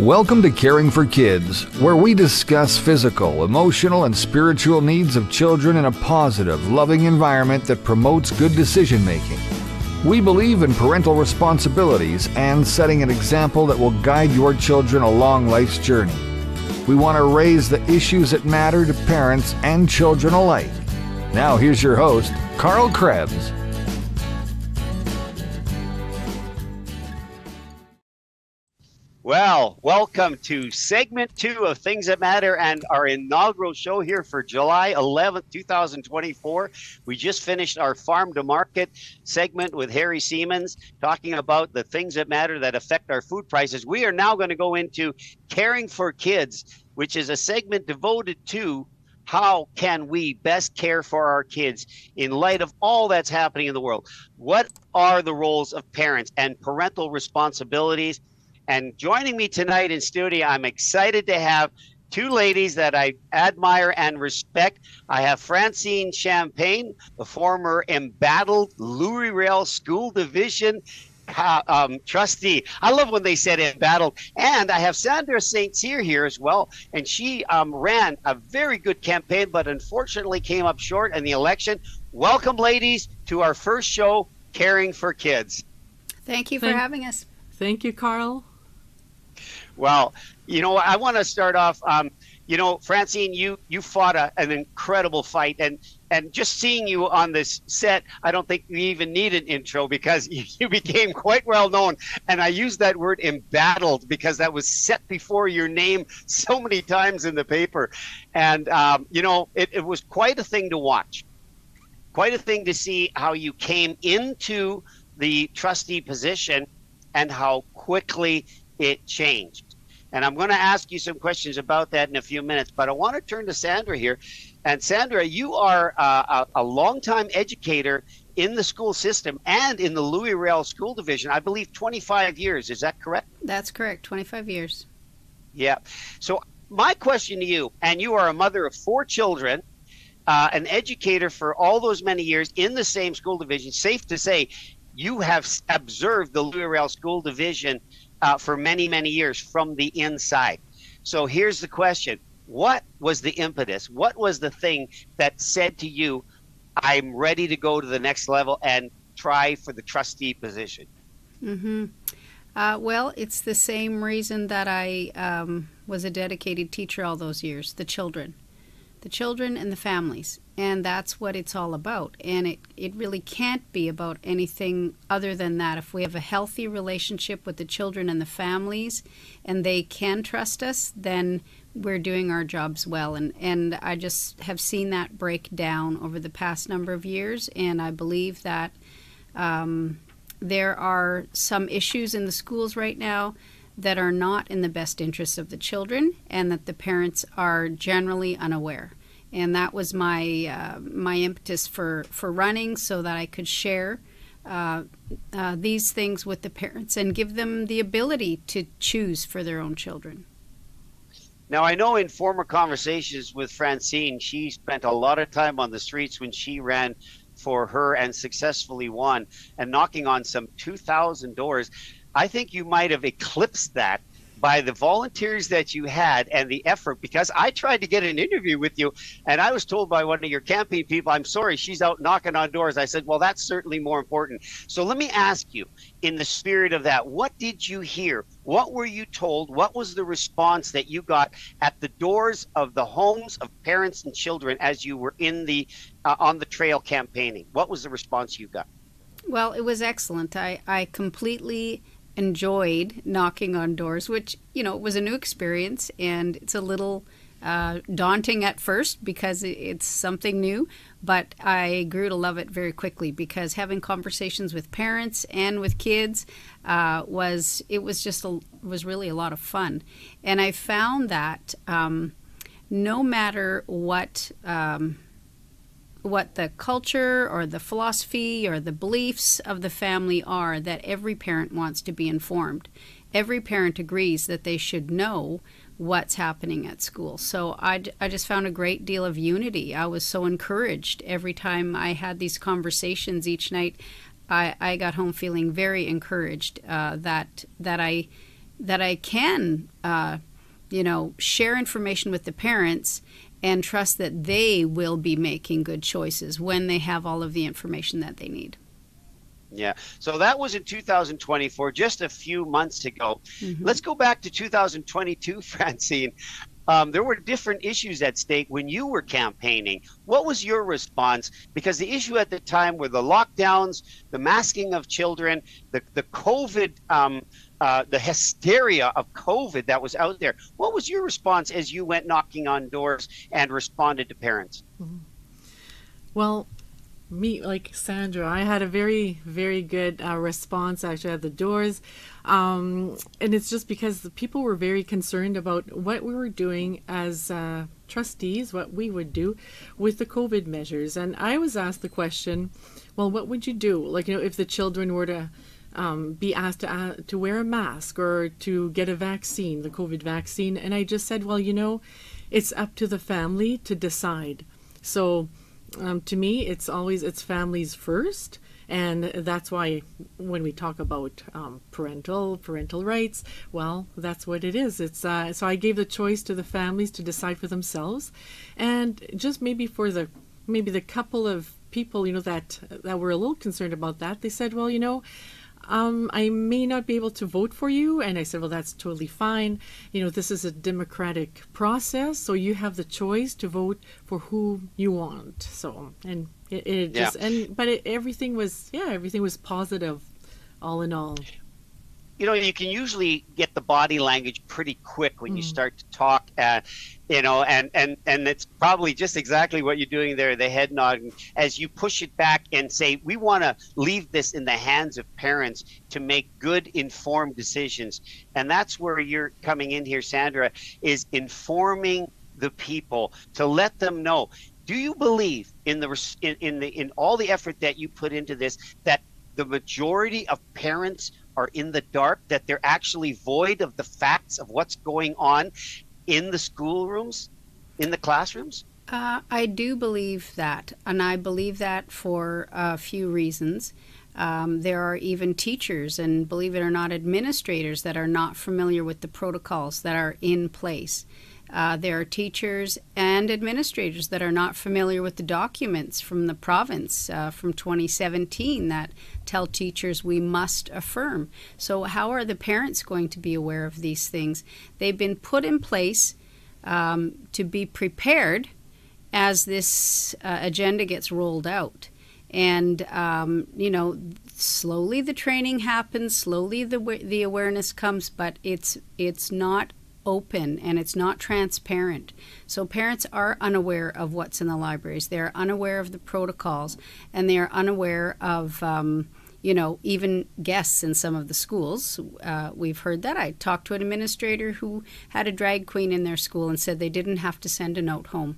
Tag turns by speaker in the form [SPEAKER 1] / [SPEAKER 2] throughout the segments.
[SPEAKER 1] Welcome to Caring for Kids, where we discuss physical, emotional, and spiritual needs of children in a positive, loving environment that promotes good decision-making. We believe in parental responsibilities and setting an example that will guide your children along life's journey. We want to raise the issues that matter to parents and children alike. Now here's your host, Carl Krebs.
[SPEAKER 2] Well, welcome to segment 2 of Things That Matter and our inaugural show here for July 11th, 2024. We just finished our Farm to Market segment with Harry Siemens talking about the things that matter that affect our food prices. We are now going to go into Caring for Kids, which is a segment devoted to how can we best care for our kids in light of all that's happening in the world. What are the roles of parents and parental responsibilities? And joining me tonight in studio, I'm excited to have two ladies that I admire and respect. I have Francine Champagne, the former embattled Louie Riel School Division trustee. I love when they said embattled. And I have Sandra Ste Cyr here as well. And she ran a very good campaign, but unfortunately came up short in the election. Welcome, ladies, to our first show, Caring for Kids.
[SPEAKER 3] Thank you for having us.
[SPEAKER 4] Thank you, Carl.
[SPEAKER 2] Well, I want to start off, Francine, you fought an incredible fight, and just seeing you on this set, I don't think we even need an intro because you became quite well known. And I use that word embattled because that was set before your name so many times in the paper. And, it was quite a thing to watch, quite a thing to see how you came into the trustee position and how quickly it changed. And I'm going to ask you some questions about that in a few minutes, but I want to turn to Sandra here. And Sandra, you are a longtime educator in the school system and in the Louie Riel School Division, I believe 25 years. Is that correct?
[SPEAKER 3] That's correct, 25 years.
[SPEAKER 2] Yeah. So my question to you, and you are a mother of 4 children, an educator for all those many years in the same school division, safe to say you have observed the Louie Riel School Division for many, many years from the inside. So here's the question. What was the impetus? What was the thing that said to you, I'm ready to go to the next level and try for the trustee position?
[SPEAKER 3] Well, it's the same reason that I was a dedicated teacher all those years, the children and the families. And that's what it's all about. And it really can't be about anything other than that. If we have a healthy relationship with the children and the families and they can trust us, then we're doing our jobs well. And I just have seen that break down over the past number of years. And I believe that there are some issues in the schools right now that are not in the best interests of the children and that the parents are generally unaware. And that was my my impetus for running, so that I could share these things with the parents and give them the ability to choose for their own children.
[SPEAKER 2] Now, I know in former conversations with Francine, she spent a lot of time on the streets when she ran for her and successfully won and knocking on some 2,000 doors. I think you might have eclipsed that by the volunteers that you had and the effort, because I tried to get an interview with you and I was told by one of your campaign people, I'm sorry, she's out knocking on doors. I said, well, that's certainly more important. So let me ask you, in the spirit of that, what did you hear? What were you told? What was the response that you got at the doors of the homes of parents and children as you were in the on the trail campaigning? What was the response you got?
[SPEAKER 3] Well, it was excellent. I completely enjoyed knocking on doors, which, it was a new experience, and it's a little daunting at first because it's something new, but I grew to love it very quickly because having conversations with parents and with kids was really a lot of fun. And I found that no matter what the culture or the philosophy or the beliefs of the family are, that every parent wants to be informed. Every parent agrees that they should know what's happening at school. So I just found a great deal of unity. I was so encouraged every time I had these conversations each night. I got home feeling very encouraged that I I can, share information with the parents and trust that they will be making good choices when they have all of the information that they need.
[SPEAKER 2] Yeah. So that was in 2024, just a few months ago.
[SPEAKER 3] Mm-hmm.
[SPEAKER 2] Let's go back to 2022, Francine. There were different issues at stake when you were campaigning. What was your response? Because the issue at the time were the lockdowns, the masking of children, the COVID, the hysteria of COVID that was out there. What was your response as you went knocking on doors and responded to parents?
[SPEAKER 4] Mm-hmm. Well, me, like Sandra, I had a very, very good response actually at the doors. And it's just because the people were very concerned about what we were doing as trustees, what we would do with the COVID measures. And I was asked the question, well, what would you do? Like, if the children were to be asked to wear a mask or to get a vaccine, the COVID vaccine. And I just said, well, it's up to the family to decide. So to me, it's families first. And that's why when we talk about parental rights, well, that's what it is. It's so I gave the choice to the families to decide for themselves, and just maybe the couple of people that were a little concerned about that, they said, well, I may not be able to vote for you. And I said, well, that's totally fine. This is a democratic process, so you have the choice to vote for who you want. So, and everything was positive, all in all.
[SPEAKER 2] You can usually get the body language pretty quick when you start to talk, and it's probably just exactly what you're doing there, the head nodding, as you push it back and say, we want to leave this in the hands of parents to make good, informed decisions. And that's where you're coming in here, Sandra, is informing the people to let them know. Do you believe in all the effort that you put into this, that the majority of parents are in the dark, that they're actually void of the facts of what's going on in the schoolrooms, in the classrooms?
[SPEAKER 3] I do believe that, and I believe that for a few reasons. There are even teachers, and believe it or not, administrators that are not familiar with the protocols that are in place. There are teachers and administrators that are not familiar with the documents from the province from 2017 that tell teachers we must affirm. So how are the parents going to be aware of these things? They've been put in place to be prepared as this agenda gets rolled out. And, slowly the training happens, slowly the awareness comes, but it's not open and it's not transparent. So parents are unaware of what's in the libraries. They're unaware of the protocols, and they are unaware of, even guests in some of the schools. We've heard that. I talked to an administrator who had a drag queen in their school and said they didn't have to send a note home.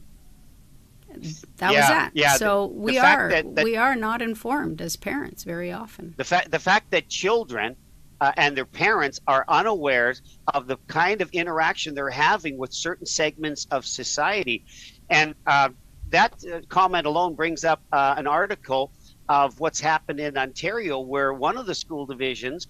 [SPEAKER 3] That was that. Yeah, so we are not informed as parents very often.
[SPEAKER 2] The fact that children and their parents are unaware of the kind of interaction they're having with certain segments of society. And that comment alone brings up an article of what's happened in Ontario, where one of the school divisions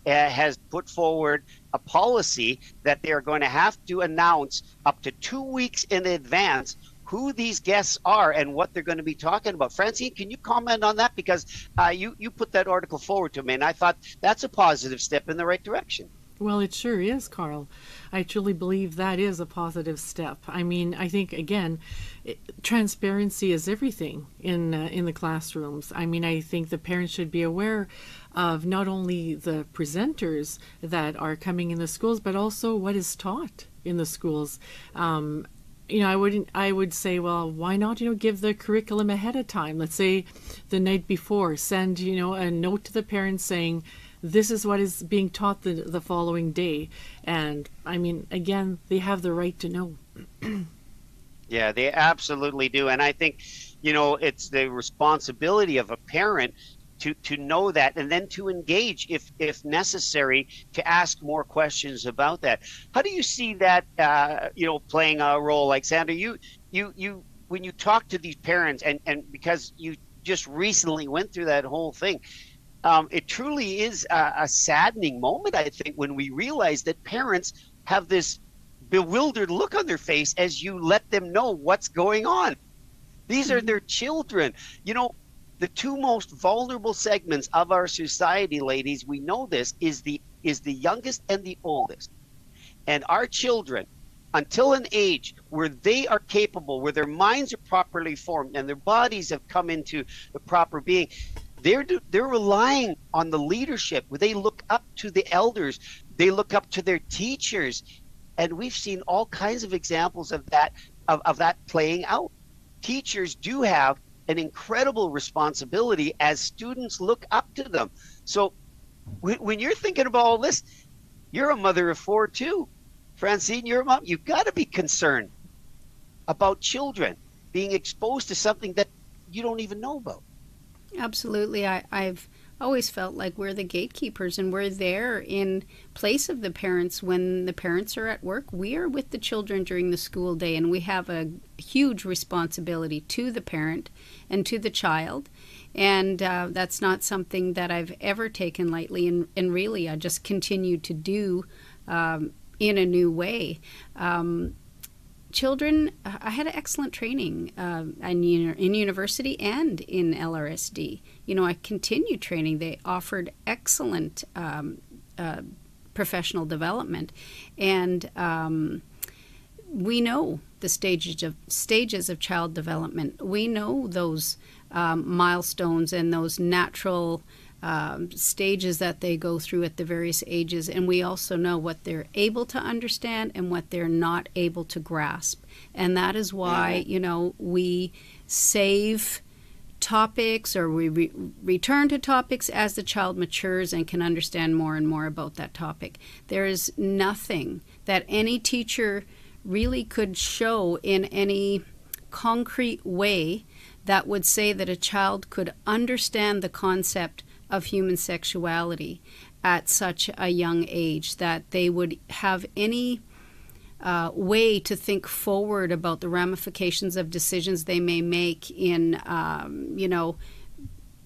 [SPEAKER 2] has put forward a policy that they're going to have to announce up to 2 weeks in advance who these guests are and what they're going to be talking about. Francine, can you comment on that? Because you put that article forward to me, and I thought that's a positive step in the right direction.
[SPEAKER 4] Well, it sure is, Carl. I truly believe that is a positive step. I mean, I think, again, transparency is everything in the classrooms. I mean, I think the parents should be aware of not only the presenters that are coming in the schools, but also what is taught in the schools. I would say, well, why not, give the curriculum ahead of time? Let's say the night before, send, a note to the parents saying, this is what is being taught the following day. And I mean, again, they have the right to know.
[SPEAKER 2] Yeah, they absolutely do. And I think, it's the responsibility of a parent to know that, and then to engage if necessary, to ask more questions about that. How do you see that playing a role? Like, Sandra, you when you talk to these parents, and because you just recently went through that whole thing, it truly is a saddening moment, I think, when we realize that parents have this bewildered look on their face as you let them know what's going on. These are their children. You know, the two most vulnerable segments of our society, ladies, we know this, is the youngest and the oldest. And our children, until an age where they are capable, where their minds are properly formed and their bodies have come into the proper being, they're relying on the leadership, where they look up to the elders, they look up to their teachers. And we've seen all kinds of examples of that playing out. Teachers do have an incredible responsibility as students look up to them. So when you're thinking about all this, you're a mother of 4 too. Francine, you're a mom. You've got to be concerned about children being exposed to something that you don't even know about.
[SPEAKER 3] Absolutely. I've always felt like we're the gatekeepers, and we're there in place of the parents. When the parents are at work, we are with the children during the school day, and we have a huge responsibility to the parent and to the child. And that's not something that I've ever taken lightly, and really I just continue to do in a new way. Children, I had excellent training in university and in LRSD. You know, I continued training. They offered excellent professional development, and we know the stages of child development. We know those milestones and those natural stages that they go through at the various ages, and we also know what they're able to understand and what they're not able to grasp. And that is why, you know, we save topics, or we return to topics as the child matures and can understand more and more about that topic. There is nothing that any teacher really could show in any concrete way that would say that a child could understand the concept of human sexuality at such a young age, that they would have any way to think forward about the ramifications of decisions they may make in, you know,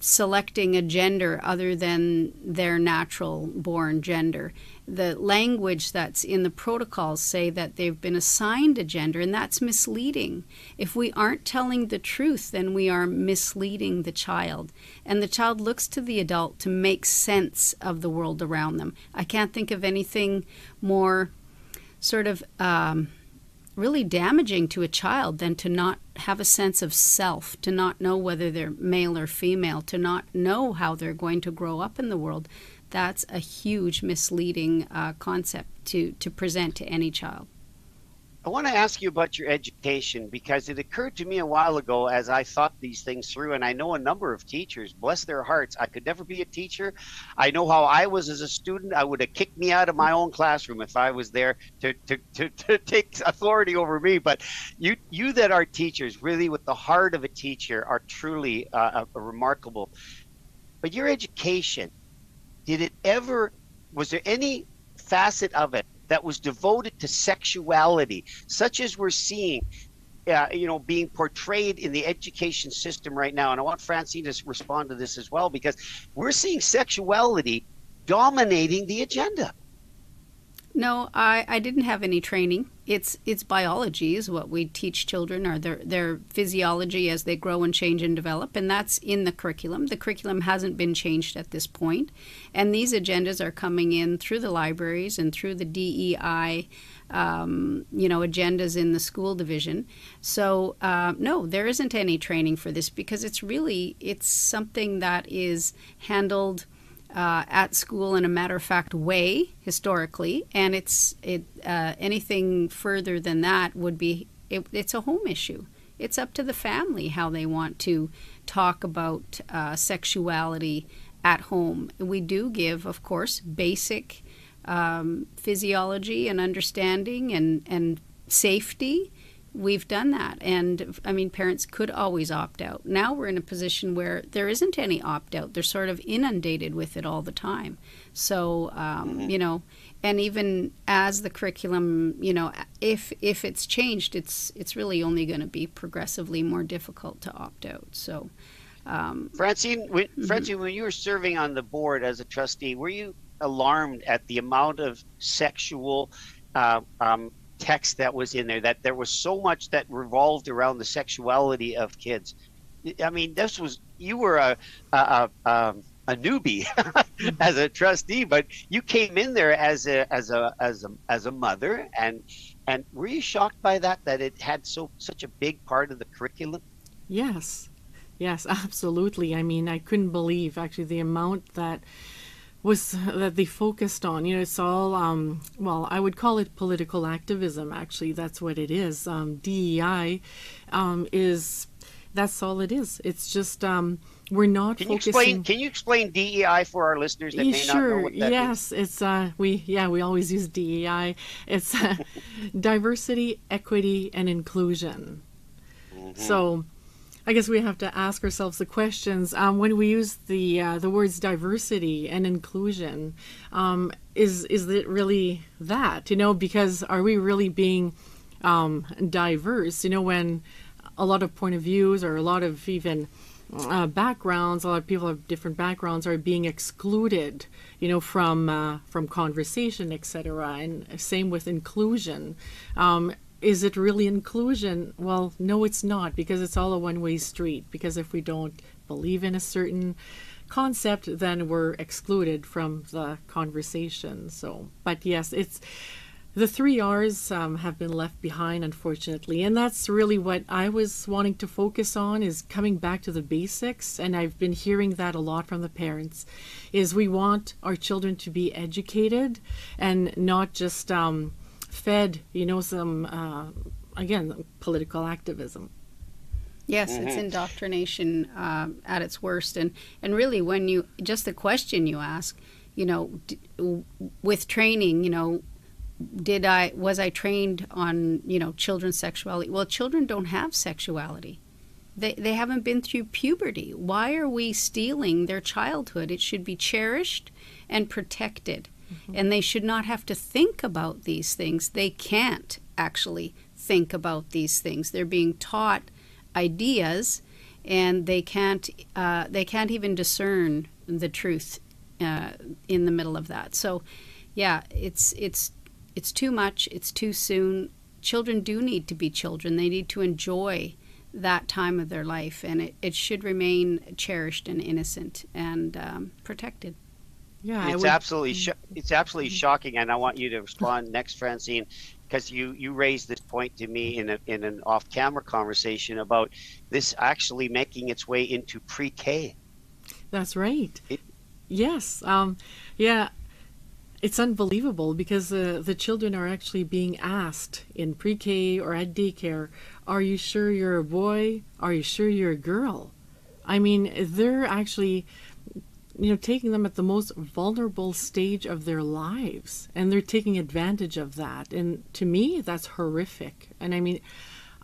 [SPEAKER 3] selecting a gender other than their natural born gender. The language that's in the protocols say that they've been assigned a gender, and that's misleading. If we aren't telling the truth, then we are misleading the child. And the child looks to the adult to make sense of the world around them. I can't think of anything more sort of really damaging to a child than to not have a sense of self, to not know whether they're male or female, to not know how they're going to grow up in the world. That's a huge misleading concept to present to any child.
[SPEAKER 2] I want to ask you about your education, because it occurred to me a while ago as I thought these things through, and I know a number of teachers, bless their hearts. I could never be a teacher. I know how I was as a student. I would have kicked me out of my own classroom if I was there to take authority over me. But you that are teachers, really with the heart of a teacher, are truly remarkable. But your education, was there any facet of it that was devoted to sexuality, such as we're seeing, you know, being portrayed in the education system right now? And I want Francine to respond to this as well, because we're seeing sexuality dominating the agenda.
[SPEAKER 3] No, I didn't have any training. It's biology is what we teach children, or their physiology as they grow and change and develop, and that's in the curriculum. The curriculum hasn't been changed at this point, and these agendas are coming in through the libraries and through the DEI, you know, agendas in the school division. So no, there isn't any training for this, because it's something that is handled at school in a matter-of-fact way historically, and anything further than that would be it's a home issue. It's up to the family how they want to talk about sexuality at home. We do give, of course, basic physiology and understanding and safety. We've done that, and I mean, parents could always opt out. Now we're in a position where there isn't any opt out. They're sort of inundated with it all the time. So, you know, and even as the curriculum, you know, if it's changed, it's really only going to be progressively more difficult to opt out. So,
[SPEAKER 2] Francine, when you were serving on the board as a trustee, were you alarmed at the amount of sexual text that was in there? That there was so much that revolved around the sexuality of kids. I mean, you were a newbie as a trustee, but you came in there as a mother, and were you shocked by that it had such a big part of the curriculum?
[SPEAKER 4] Yes, absolutely. I mean, I couldn't believe actually the amount that they focused on. You know, it's all well, I would call it political activism. Actually, that's what it is. DEI is. That's all it is. It's just we're not focusing.
[SPEAKER 2] Can you explain DEI for our listeners that may not know what that
[SPEAKER 4] yes,
[SPEAKER 2] means?
[SPEAKER 4] It's we always use DEI. It's diversity, equity, and inclusion. So, I guess we have to ask ourselves the questions when we use the words diversity and inclusion. Is it really that? You know, because are we really being diverse? You know, when a lot of point of views or a lot of even backgrounds, a lot of people have different backgrounds, are being excluded, you know, from conversation, etc. And same with inclusion. Is it really inclusion? Well, no, it's not, because it's all a one-way street. Because if we don't believe in a certain concept, then we're excluded from the conversation. So, but yes, it's the 3 R's have been left behind, unfortunately, and that's really what I was wanting to focus on, is coming back to the basics. And I've been hearing that a lot from the parents, is we want our children to be educated and not just fed, you know, some again, political activism.
[SPEAKER 3] Yes, it's indoctrination at its worst. And really, when you, just the question you ask, you know, with training, you know, was I trained on, you know, children's sexuality? Well, children don't have sexuality. They haven't been through puberty. Why are we stealing their childhood? It should be cherished and protected. And they should not have to think about these things. They can't actually think about these things. They're being taught ideas, and they can't even discern the truth in the middle of that. So, yeah, it's too much. It's too soon. Children do need to be children. They need to enjoy that time of their life, and it should remain cherished and innocent and protected.
[SPEAKER 4] Yeah,
[SPEAKER 2] it's absolutely shocking, and I want you to respond next, Francine, because you raised this point to me in an off-camera conversation about this actually making its way into pre-K.
[SPEAKER 4] That's right. Yes. Yeah. It's unbelievable, because the children are actually being asked in pre-K or at daycare, are you sure you're a boy? Are you sure you're a girl? I mean, they're actually, you know, taking them at the most vulnerable stage of their lives, and they're taking advantage of that. And to me, that's horrific. And I mean,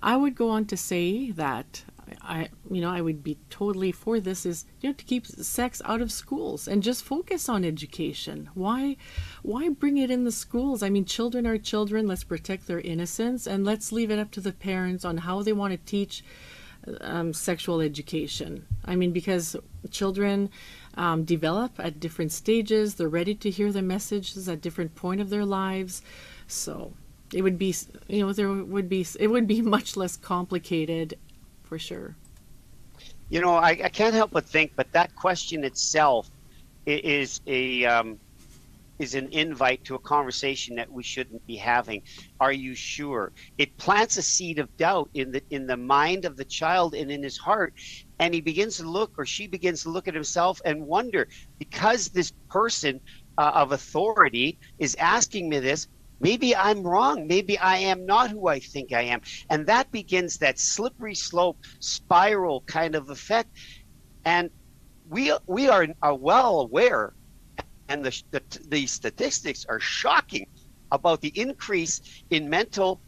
[SPEAKER 4] I would go on to say that I would be totally for this, is, you know, to keep sex out of schools and just focus on education. Why bring it in the schools? I mean, children are children. Let's protect their innocence, and let's leave it up to the parents on how they want to teach sexual education. I mean, because children develop at different stages. They're ready to hear the messages at different point of their lives. So it would be, you know, it would be much less complicated, for sure.
[SPEAKER 2] You know, I can't help but think, but that question itself is an invite to a conversation that we shouldn't be having. Are you sure? It plants a seed of doubt in the mind of the child and in his heart, and he begins to look, or she begins to look at himself and wonder, because this person of authority is asking me this, maybe I'm wrong. Maybe I am not who I think I am. And that begins that slippery slope spiral kind of effect. And we are well aware, and the statistics are shocking about the increase in mental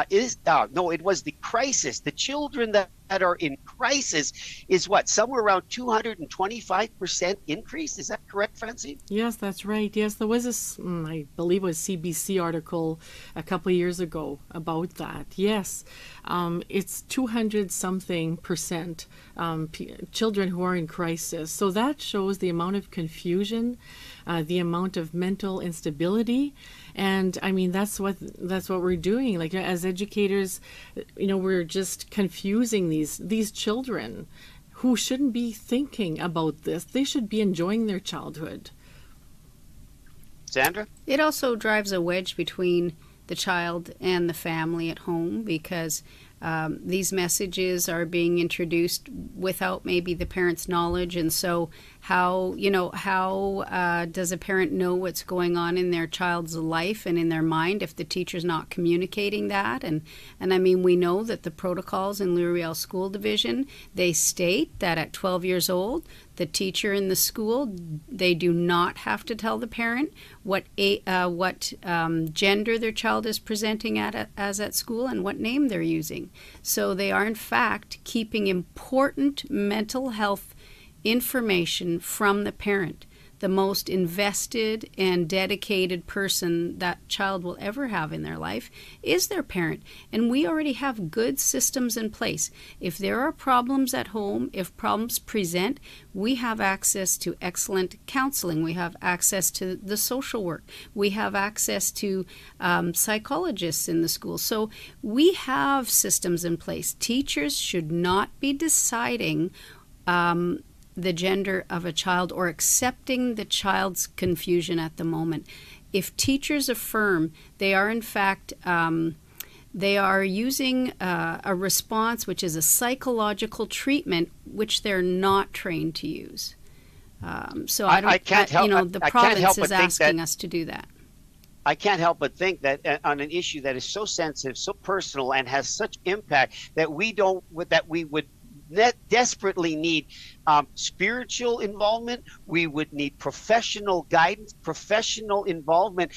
[SPEAKER 2] it was the crisis. The children that that are in crisis is what, somewhere around 225% increase. Is that correct, Francine?
[SPEAKER 4] Yes, that's right. Yes, there was I believe it was CBC article a couple of years ago about that. Yes, it's 200 something percent children who are in crisis. So that shows the amount of confusion, the amount of mental instability. And I mean, that's what we're doing. Like, as educators, we're just confusing these children who shouldn't be thinking about this. They should be enjoying their childhood.
[SPEAKER 2] Sandra?
[SPEAKER 3] It also drives a wedge between the child and the family at home, because these messages are being introduced without maybe the parent's knowledge. And so how does a parent know what's going on in their child's life and in their mind if the teacher's not communicating that? And I mean, we know that the protocols in Louie Riel School Division, they state that at 12 years old, the teacher in the school, they do not have to tell the parent what gender their child is presenting as at school and what name they're using. So they are in fact keeping important mental health information from the parent. The most invested and dedicated person that child will ever have in their life is their parent. And we already have good systems in place. If there are problems at home, if problems present, we have access to excellent counseling. We have access to the social work. We have access to psychologists in the school. So we have systems in place. Teachers should not be deciding the gender of a child or accepting the child's confusion at the moment. If teachers affirm, they are in fact they are using a response which is a psychological treatment which they're not trained to use. So I can't help. The province is asking us to do that.
[SPEAKER 2] I can't help but think that on an issue that is so sensitive, so personal, and has such impact that we would desperately need spiritual involvement. We would need professional guidance, professional involvement.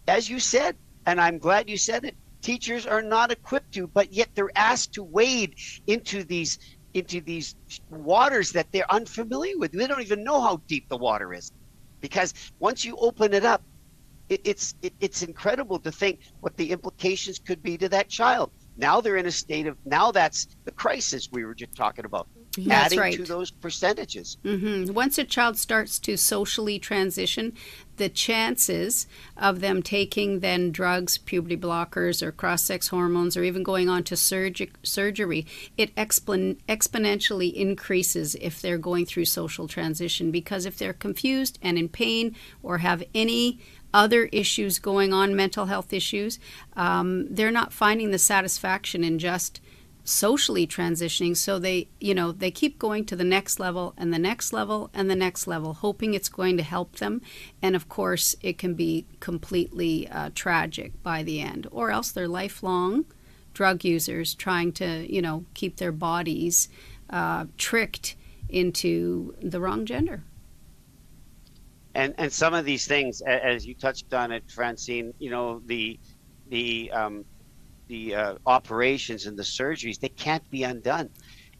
[SPEAKER 2] As you said, and I'm glad you said it, teachers are not equipped to, but yet they're asked to wade into these waters that they're unfamiliar with. They don't even know how deep the water is, because once you open it up, it's incredible to think what the implications could be to that child. Now they're in a state of, now that's the crisis we were just talking about.
[SPEAKER 3] That's
[SPEAKER 2] adding
[SPEAKER 3] right.
[SPEAKER 2] to those percentages.
[SPEAKER 3] Mm-hmm. Once a child starts to socially transition, the chances of them taking then drugs, puberty blockers, or cross-sex hormones, or even going on to surgery, it exponentially increases if they're going through social transition. Because if they're confused and in pain or have any other issues going on, mental health issues, they're not finding the satisfaction in just socially transitioning. So they keep going to the next level and the next level and the next level, hoping it's going to help them. And of course, it can be completely tragic by the end, or else they're lifelong drug users trying to, keep their bodies tricked into the wrong gender.
[SPEAKER 2] And some of these things, as you touched on it, Francine, the operations and the surgeries, they can't be undone.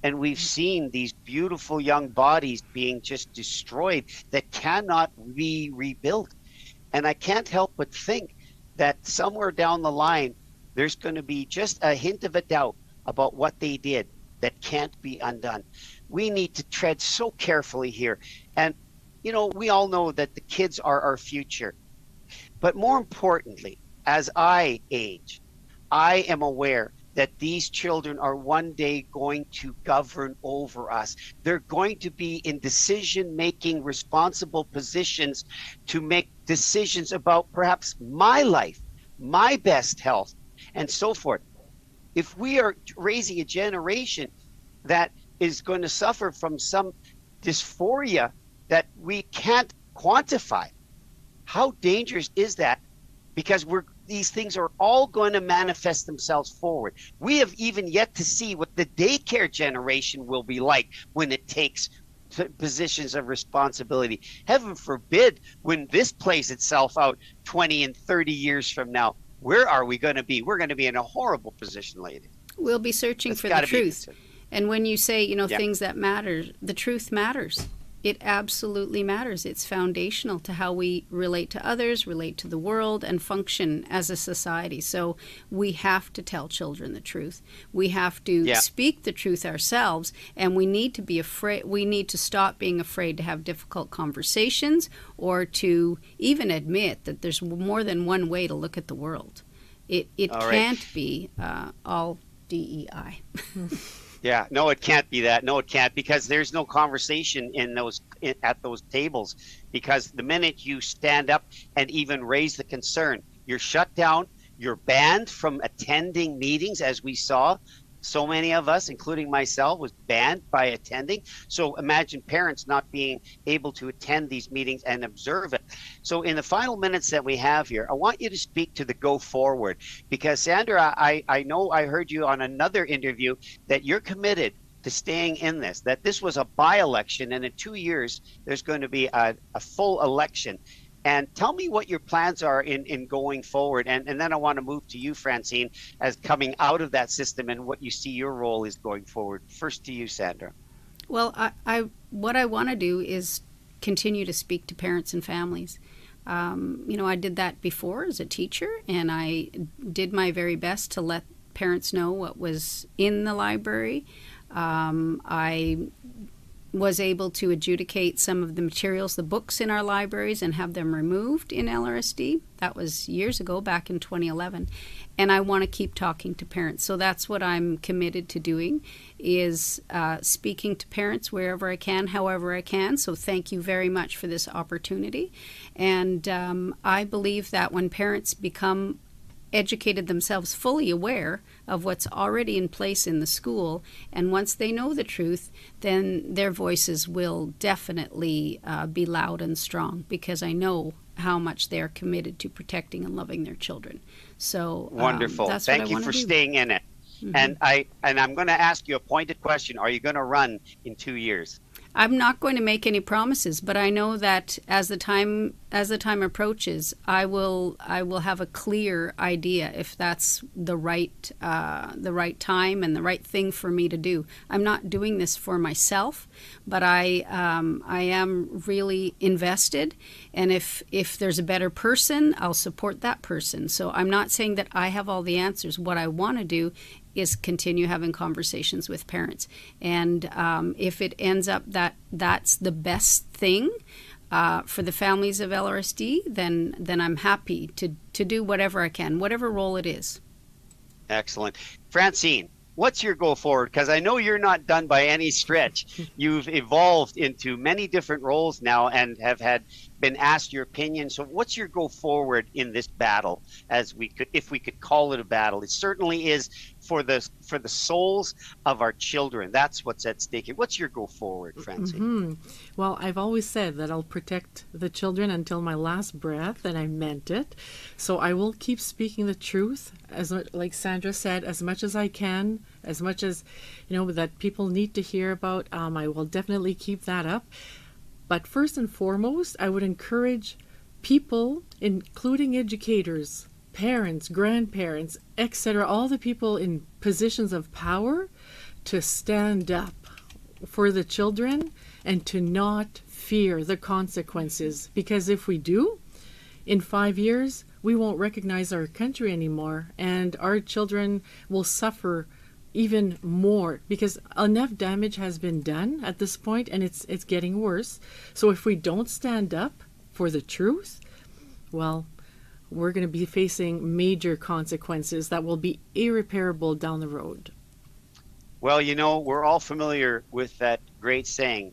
[SPEAKER 2] And we've seen these beautiful young bodies being just destroyed that cannot be rebuilt. And I can't help but think that somewhere down the line, there's going to be just a hint of a doubt about what they did that can't be undone. We need to tread so carefully here. And we all know that the kids are our future. But more importantly, as I age, I am aware that these children are one day going to govern over us. They're going to be in decision-making, responsible positions to make decisions about perhaps my life, my best health, and so forth. If we are raising a generation that is going to suffer from some dysphoria that we can't quantify, how dangerous is that? Because these things are all going to manifest themselves forward. We have even yet to see what the daycare generation will be like when it takes positions of responsibility. Heaven forbid, when this plays itself out 20 and 30 years from now, where are we going to be? We're going to be in a horrible position, ladies.
[SPEAKER 3] We'll be searching for the truth. And when you say,
[SPEAKER 2] Yeah.
[SPEAKER 3] things that matter, the truth matters. It absolutely matters. It's foundational to how we relate to others, relate to the world, and function as a society. So we have to tell children the truth. We have to
[SPEAKER 2] Yeah.
[SPEAKER 3] speak the truth ourselves, and we need to be afraid. We need to stop being afraid to have difficult conversations, or to even admit that there's more than one way to look at the world. It
[SPEAKER 2] All right.
[SPEAKER 3] can't be all DEI.
[SPEAKER 2] Yeah, no, it can't be that. No, it can't, because there's no conversation at those tables. Because the minute you stand up and even raise the concern, you're shut down. You're banned from attending meetings, as we saw. So many of us, including myself, was banned by attending. So imagine parents not being able to attend these meetings and observe it. So in the final minutes that we have here, I want you to speak to the go forward, because Sandra, I know I heard you on another interview that you're committed to staying in this, that this was a by-election, and in 2 years there's going to be a full election. And tell me what your plans are in going forward. And then I want to move to you, Francine, as coming out of that system, and what you see your role is going forward. First to you, Sandra.
[SPEAKER 3] Well, what I want to do is continue to speak to parents and families. I did that before as a teacher, and I did my very best to let parents know what was in the library. I was able to adjudicate some of the materials, the books in our libraries, and have them removed in LRSD. That was years ago, back in 2011. And I want to keep talking to parents. So that's what I'm committed to doing, is speaking to parents wherever I can, however I can. So thank you very much for this opportunity. And I believe that when parents become educated themselves, fully aware of what's already in place in the school, and once they know the truth, then their voices will definitely be loud and strong, because I know how much they're committed to protecting and loving their children. So
[SPEAKER 2] wonderful.
[SPEAKER 3] That's
[SPEAKER 2] Thank
[SPEAKER 3] what I
[SPEAKER 2] you
[SPEAKER 3] want
[SPEAKER 2] for
[SPEAKER 3] to do.
[SPEAKER 2] staying in it.
[SPEAKER 3] Mhm.
[SPEAKER 2] And I'm going to ask you a pointed question. Are you going to run in 2 years?
[SPEAKER 3] I'm not going to make any promises, but I know that as the time approaches, I will have a clear idea if that's the right time and the right thing for me to do. I'm not doing this for myself, but I am really invested, and if there's a better person, I'll support that person. So I'm not saying that I have all the answers. What I want to do is continue having conversations with parents, and if it ends up that that's the best thing for the families of LRSD, then I'm happy to do whatever I can, whatever role it is.
[SPEAKER 2] Excellent. Francine, what's your go forward? Because I know you're not done by any stretch. You've evolved into many different roles now and have been asked your opinion. So what's your go forward in this battle, if we could call it a battle? It certainly is for the souls of our children. That's what's at stake here. What's your go forward, Francine?
[SPEAKER 4] Mm-hmm. Well, I've always said that I'll protect the children until my last breath, and I meant it. So I will keep speaking the truth, like Sandra said, as much as I can, as much as that people need to hear about. I will definitely keep that up. But first and foremost, I would encourage people, including educators, parents, grandparents, etc., all the people in positions of power, to stand up for the children and to not fear the consequences. Because if we do, in 5 years, we won't recognize our country anymore, and our children will suffer even more, because enough damage has been done at this point, and it's getting worse. So if we don't stand up for the truth, well, we're going to be facing major consequences that will be irreparable down the road.
[SPEAKER 2] Well, we're all familiar with that great saying,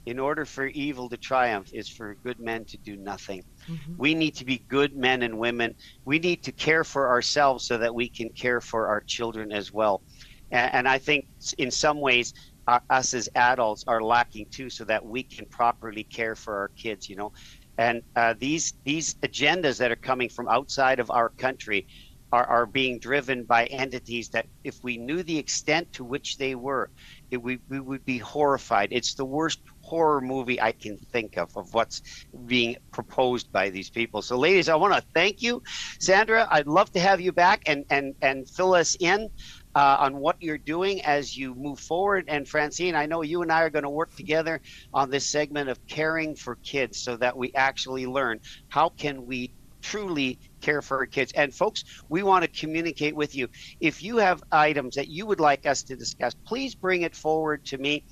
[SPEAKER 2] in order for evil to triumph is for good men to do nothing. Mm-hmm. We need to be good men and women. We need to care for ourselves so that we can care for our children as well. And I think in some ways, us as adults are lacking too, so that we can properly care for our kids, And these agendas that are coming from outside of our country are being driven by entities that, if we knew the extent to which they were, we would be horrified. It's the worst horror movie I can think of what's being proposed by these people. So ladies, I want to thank you. Sandra, I'd love to have you back and fill us in. on what you're doing as you move forward. And Francine, I know you and I are going to work together on this segment of caring for kids so that we actually learn how can we truly care for our kids. And folks, we want to communicate with you. If you have items that you would like us to discuss, please bring it forward to me.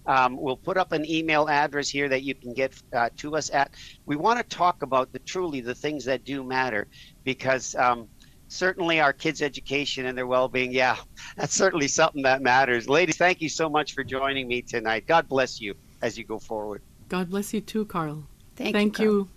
[SPEAKER 2] We'll put up an email address here that you can get to us at. We want to talk about the things that do matter, because certainly our kids' education and their well-being, yeah, that's certainly something that matters. Ladies, thank you so much for joining me tonight. God bless you as you go forward.
[SPEAKER 4] God bless you too, Carl.
[SPEAKER 3] Thank you, Carl.
[SPEAKER 4] you.